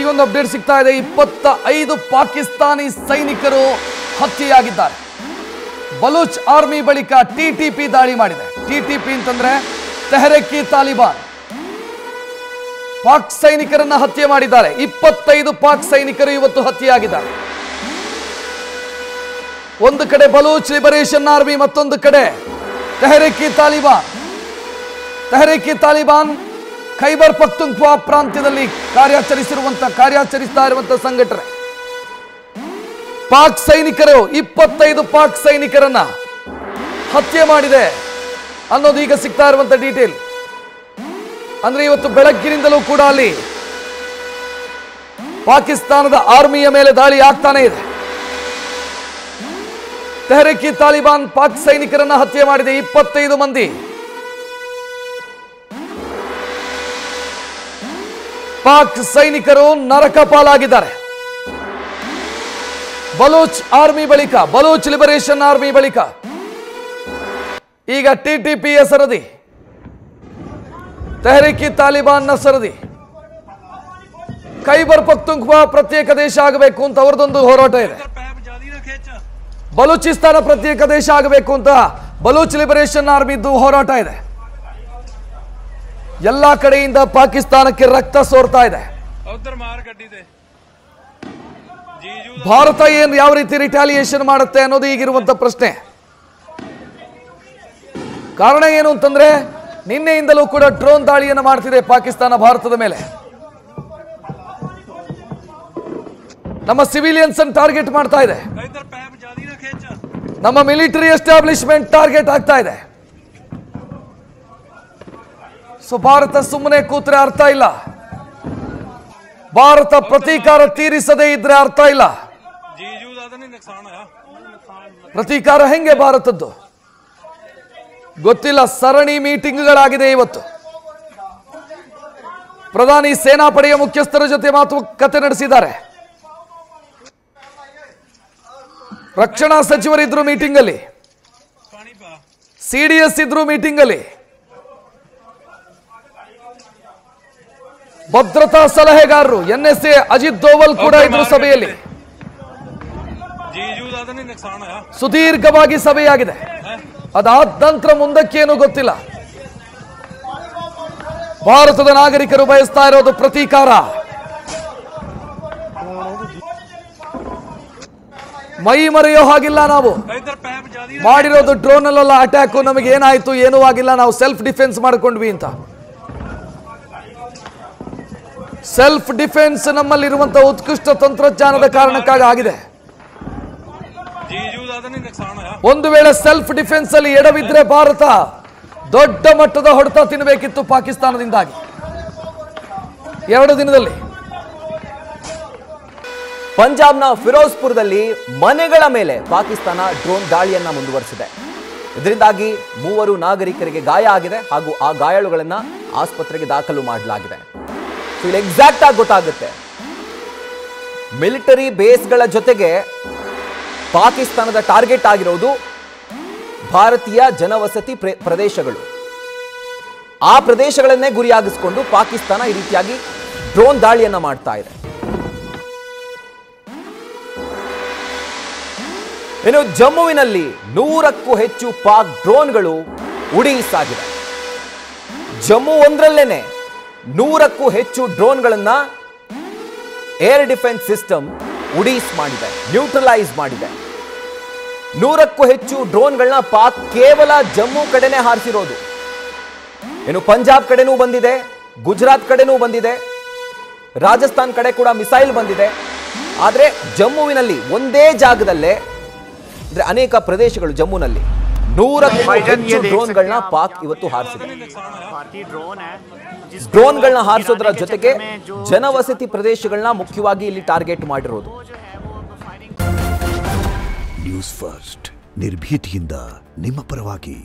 ಈಗೊಂದು ಅಪ್ಡೇಟ್ ಸಿಗ್ತಾ ಇದೆ. 25 ಪಾಕಿಸ್ತಾನಿ ಸೈನಿಕರು ಹತ್ಯೆಯಾಗಿದ್ದಾರೆ. ಬಲೂಚ್ ಆರ್ಮಿ ಬಳಿಕ ಟಿಟಿಪಿ ದಾಳಿ ಮಾಡಿದೆ. ಟಿಟಿಪಿ ಅಂತಂದ್ರೆ ತೆಹರಿಕ್ ತಾಲಿಬಾನ್. ಪಾಕ್ ಸೈನಿಕರನ್ನ ಹತ್ಯೆ ಮಾಡಿದ್ದಾರೆ. 25 ಪಾಕ್ ಸೈನಿಕರು ಇವತ್ತು ಹತ್ಯೆಯಾಗಿದ್ದಾರೆ. ಒಂದು ಕಡೆ ಬಲೂಚ್ ಲಿಬರೇಷನ್ ಆರ್ಮಿ, ಮತ್ತೊಂದು ಕಡೆ ತೆಹರಿಕ್ ತಾಲಿಬಾನ್. ತೆಹರಿಕ್ ತಾಲಿಬಾನ್ ಖೈಬರ್ ಪಖ್ತೂನ್ಖ್ವಾ ಪ್ರಾಂತ್ಯದಲ್ಲಿ ಕಾರ್ಯಾಚರಿಸ್ತಾ ಇರುವಂತಹ ಸಂಘಟನೆ. ಪಾಕ್ ಸೈನಿಕರು 25 ಪಾಕ್ ಸೈನಿಕರನ್ನ ಹತ್ಯೆ ಮಾಡಿದೆ ಅನ್ನೋದು ಈಗ ಸಿಗ್ತಾ ಇರುವಂತಹ ಡೀಟೇಲ್. ಅಂದ್ರೆ ಇವತ್ತು ಬೆಳಗ್ಗಿನಿಂದಲೂ ಕೂಡ ಅಲ್ಲಿ ಪಾಕಿಸ್ತಾನದ ಆರ್ಮಿಯ ಮೇಲೆ ದಾಳಿ ಆಗ್ತಾನೆ ಇದೆ. ತೆಹರಿಕ್ ತಾಲಿಬಾನ್ ಪಾಕ್ ಸೈನಿಕರನ್ನ ಹತ್ಯೆ ಮಾಡಿದೆ. 25 ಮಂದಿ ಪಾಕ್ ಸೈನಿಕರು ನರಕ ಪಾಲಾಗಿದ್ದಾರೆ. ಬಲೂಚ್ ಆರ್ಮಿ ಬಳಿಕ, ಬಲೂಚ್ ಲಿಬರೇಷನ್ ಆರ್ಮಿ ಬಳಿಕ ಈಗ ಟಿಟಿಪಿಯ ಸರದಿ, ತೆಹರಿಕ್ ತಾಲಿಬಾನ್ನ ಸರದಿ. ಖೈಬರ್ ಪಖ್ತೂನ್ಖ್ವಾ ಪ್ರತ್ಯೇಕ ದೇಶ ಆಗಬೇಕು ಅಂತ ಅವರದೊಂದು ಹೋರಾಟ ಇದೆ. ಬಲೂಚಿಸ್ತಾನ ಪ್ರತ್ಯೇಕ ದೇಶ ಆಗಬೇಕು ಅಂತ ಬಲೂಚ್ ಲಿಬರೇಷನ್ ಆರ್ಮಿದ್ದು ಹೋರಾಟ ಇದೆ. ಎಲ್ಲಾ ಕಡೆಯಿಂದ ಪಾಕಿಸ್ತಾನಕ್ಕೆ ರಕ್ತ ಸೋರ್ತಾ ಇದೆ. ಭಾರತ ಯಾವ ರೀತಿ ರಿಟಾಲಿಯೇಷನ್ ಮಾಡುತ್ತೆ ಅನ್ನೋದು ಈಗಿರುವಂತ ಪ್ರಶ್ನೆ. ಕಾರಣ ಏನು ಅಂತಂದ್ರೆ ನಿನ್ನೆಯಿಂದಲೂ ಕೂಡ ಡ್ರೋನ್ ದಾಳಿಯನ್ನು ಮಾಡ್ತಿದೆ ಪಾಕಿಸ್ತಾನ ಭಾರತದ ಮೇಲೆ. ನಮ್ಮ ಸಿವಿಲಿಯನ್ಸ್ ಅನ್ನು ಟಾರ್ಗೆಟ್ ಮಾಡ್ತಾ ಇದೆ. ನಮ್ಮ ಮಿಲಿಟರಿ ಎಸ್ಟಾಬ್ಲಿಷ್ಮೆಂಟ್ ಟಾರ್ಗೆಟ್ ಆಗ್ತಾ ಇದೆ. ಸೊ ಭಾರತ ಸುಮ್ಮನೆ ಕೂತ್ರೆ ಅರ್ಥ ಇಲ್ಲ. ಭಾರತ ಪ್ರತೀಕಾರ ತೀರಿಸದೇ ಇದ್ರೆ ಅರ್ಥ ಇಲ್ಲ. ಪ್ರತೀಕಾರ ಹೆಂಗೆ ಭಾರತದ್ದು ಗೊತ್ತಿಲ್ಲ. ಸರಣಿ ಮೀಟಿಂಗ್ಗಳಾಗಿದೆ ಇವತ್ತು. ಪ್ರಧಾನಿ ಸೇನಾಪಡೆಯ ಮುಖ್ಯಸ್ಥರ ಜೊತೆ ಮಾತುಕತೆ ನಡೆಸಿದ್ದಾರೆ. ರಕ್ಷಣಾ ಸಚಿವರಿದ್ರು ಮೀಟಿಂಗ್ ಅಲ್ಲಿ, ಸಿಡಿಎಸ್ ಇದ್ರು ಮೀಟಿಂಗ್ ಅಲ್ಲಿ, ಭದ್ರತಾ ಸಲಹೆಗಾರರು ಎನ್ಎಸ್ಎ ಅಜಿತ್ ದೋವಲ್ ಕೂಡ ಇದ್ರು ಸಭೆಯಲ್ಲಿ. ಸುದೀರ್ಘವಾಗಿ ಸಭೆಯಾಗಿದೆ. ಅದಾದ ನಂತರ ಮುಂದಕ್ಕೇನು ಗೊತ್ತಿಲ್ಲ. ಭಾರತದ ನಾಗರಿಕರು ಬಯಸ್ತಾ ಇರೋದು ಪ್ರತೀಕಾರ. ಮೈ ಮರೆಯೋ ಹಾಗಿಲ್ಲ. ನಾವು ಮಾಡಿರೋದು ಡ್ರೋನ್ ಅಲ್ಲ ಅಟ್ಯಾಕ್. ನಮಗೆ ಏನಾಯ್ತು ಏನೂ ಆಗಿಲ್ಲ, ನಾವು ಸೆಲ್ಫ್ ಡಿಫೆನ್ಸ್ ಮಾಡ್ಕೊಂಡ್ವಿ ಅಂತ. ಸೆಲ್ಫ್ ಡಿಫೆನ್ಸ್ ನಮ್ಮಲ್ಲಿರುವಂತಹ ಉತ್ಕೃಷ್ಟ ತಂತ್ರಜ್ಞಾನದ ಕಾರಣಕ್ಕಾಗಿ ಆಗಿದೆ. ಒಂದು ವೇಳೆ ಸೆಲ್ಫ್ ಡಿಫೆನ್ಸ್ ಅಲ್ಲಿ ಎಡವಿದ್ರೆ ಭಾರತ ದೊಡ್ಡ ಮಟ್ಟದ ಹೊಡೆತ ತಿನ್ನಬೇಕಿತ್ತು ಪಾಕಿಸ್ತಾನದಿಂದಾಗಿ. 2 ದಿನದಲ್ಲಿ ಪಂಜಾಬ್ನ ಫಿರೋಜ್ಪುರದಲ್ಲಿ ಮನೆಗಳ ಮೇಲೆ ಪಾಕಿಸ್ತಾನ ಡ್ರೋನ್ ದಾಳಿಯನ್ನ ಮುಂದುವರಿಸಿದೆ. ಇದರಿಂದಾಗಿ 3 ನಾಗರಿಕರಿಗೆ ಗಾಯ ಆಗಿದೆ ಹಾಗೂ ಆ ಗಾಯಾಳುಗಳನ್ನ ಆಸ್ಪತ್ರೆಗೆ ದಾಖಲು ಮಾಡಲಾಗಿದೆ. ಇಲ್ಲಿ ಎಕ್ಸಾಕ್ಟ್ ಆಗಿ ಗೊತ್ತಾಗುತ್ತೆ, ಮಿಲಿಟರಿ ಬೇಸ್ಗಳ ಜೊತೆಗೆ ಪಾಕಿಸ್ತಾನದ ಟಾರ್ಗೆಟ್ ಆಗಿರೋದು ಭಾರತೀಯ ಜನವಸತಿ ಪ್ರದೇಶಗಳು. ಆ ಪ್ರದೇಶಗಳನ್ನೇ ಗುರಿಯಾಗಿಸಿಕೊಂಡು ಪಾಕಿಸ್ತಾನ ಈ ರೀತಿಯಾಗಿ ಡ್ರೋನ್ ದಾಳಿಯನ್ನ ಮಾಡ್ತಾ ಇದೆ. ಇನ್ನು ಜಮ್ಮುವಿನಲ್ಲಿ 100ಕ್ಕೂ ಹೆಚ್ಚು ಪಾಕ್ ಡ್ರೋನ್ಗಳು ಉಡೀಸಾಗಿದೆ. ಜಮ್ಮು ಒಂದರಲ್ಲೇನೆ 100ಕ್ಕೂ ಹೆಚ್ಚು ಡ್ರೋನ್ಗಳನ್ನ ಏರ್ ಡಿಫೆನ್ಸ್ ಸಿಸ್ಟಮ್ ಉಡೀಸ್ ಮಾಡಿದೆ, ನ್ಯೂಟ್ರಲೈಸ್ ಮಾಡಿದೆ. 100ಕ್ಕೂ ಹೆಚ್ಚು ಡ್ರೋನ್ಗಳನ್ನ ಪಾಕ್ ಕೇವಲ ಜಮ್ಮು ಕಡೆನೇ ಹಾರಿಸಿರೋದು. ಇನ್ನು ಪಂಜಾಬ್ ಕಡೆನೂ ಬಂದಿದೆ, ಗುಜರಾತ್ ಕಡೆನೂ ಬಂದಿದೆ, ರಾಜಸ್ಥಾನ್ ಕಡೆ ಕೂಡ ಮಿಸೈಲ್ ಬಂದಿದೆ. ಆದರೆ ಜಮ್ಮುವಿನಲ್ಲಿ ಒಂದೇ ಜಾಗದಲ್ಲೇ ಅಂದ್ರೆ ಅನೇಕ ಪ್ರದೇಶಗಳು ಜಮ್ಮುನಲ್ಲಿ 100ಕ್ಕೂ ಹೆಚ್ಚು ಡ್ರೋನ್ಗಳನ್ನ ಪಾಕ್ ಇವತ್ತು ಹಾರಿಸಿದೆ. ಡ್ರೋನ್ಗಳನ್ನ ಹಾರಿಸೋದ್ರ ಜೊತೆಗೆ ಜನವಸತಿ ಪ್ರದೇಶಗಳನ್ನ ಮುಖ್ಯವಾಗಿ ಇಲ್ಲಿ ಟಾರ್ಗೆಟ್ ಮಾಡಿರೋದು. ನ್ಯೂಸ್ ಫಸ್ಟ್ ನಿರ್ಭೀತಿಯಿಂದ ನಿಮ್ಮ ಪರವಾಗಿ.